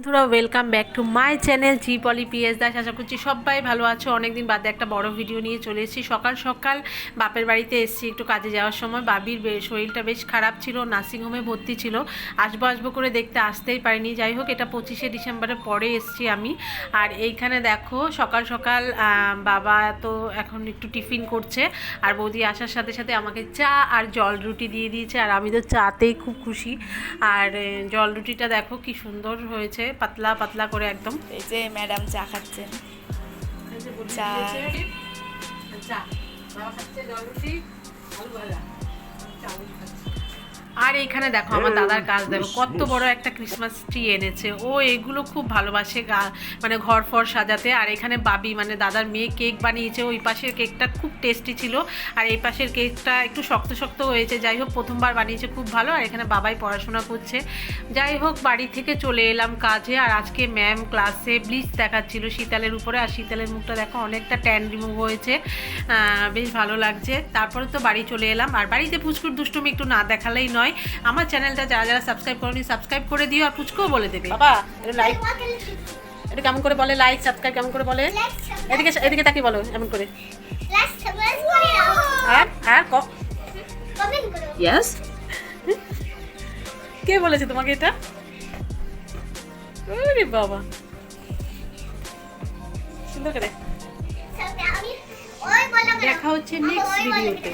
বন্ধুরা welcome back to my channel G Poli PS Das. আশা করছি সবাই ভালো আছো। অনেকদিন বাদে একটা বড় ভিডিও নিয়ে চলে এসেছি। সকাল সকাল বাপের বাড়িতে এসেছি একটু কাজে যাওয়ার সময়। বাবির শরীরটা বেশ খারাপ ছিল, নার্সিংহোমে ভর্তি ছিল। আসবো করে দেখতে আসতেই পারিনি। যাই হোক, এটা 25শে ডিসেম্বরের পরে এসেছি আমি। আর এইখানে দেখো সকাল সকাল বাবা তো এখন একটু টিফিন করছে, আর বৌদি আসার সাথে সাথে আমাকে চা আর জল রুটি দিয়ে দিয়েছে। আর আমি তো চাতেই খুব খুশি। আর জল রুটিটা দেখো কি সুন্দর হয়েছে, পাতলা পাতলা করে একদম। এই যে ম্যাডাম চা খাচ্ছেন। চা বাবা খাচ্ছে জল রুটি, আলু ভাজা, আর এইখানে দেখো আমার দাদার কাজ দেখো, কত বড় একটা ক্রিসমাস ট্রি এনেছে ও। এগুলো খুব ভালোবাসে মানে ঘর ফর সাজাতে। আর এখানে বাবি মানে দাদার মেয়ে কেক বানিয়েছে। ওই পাশের কেকটা খুব টেস্টি ছিল, আর এই পাশের কেকটা একটু শক্ত শক্ত হয়েছে। যাই হোক, প্রথমবার বানিয়েছে, খুব ভালো। আর এখানে বাবাই পড়াশোনা করছে। যাই হোক, বাড়ি থেকে চলে এলাম কাজে। আর আজকে ম্যাম ক্লাসে ব্লিচ দেখাচ্ছিল শীতলের উপরে। আর শীতলের মুখটা দেখো অনেকটা ট্যান রিমুভ হয়েছে, বেশ ভালো লাগছে। তারপরে তো বাড়ি চলে এলাম। আর বাড়িতে পুচকুর দুষ্টুমি একটু না দেখালেই নয়। আমার চ্যানেলটা যারা যারা সাবস্ক্রাইব করনি সাবস্ক্রাইব করে দিও। আর পুচকুও বলে দেবে বাবা এটা লাইক, এটা কেমন করে বলে লাইক সাবস্ক্রাইব কেমন করে বলে, এদিকে এদিকে তাকিয়ে বলো এমন করে। আর আর ইয়েস, কে বলেছে তোমাকে এটা? ওরে বাবা, সুন্দর করে। দেখা হচ্ছে নেক্সট ভিডিওতে।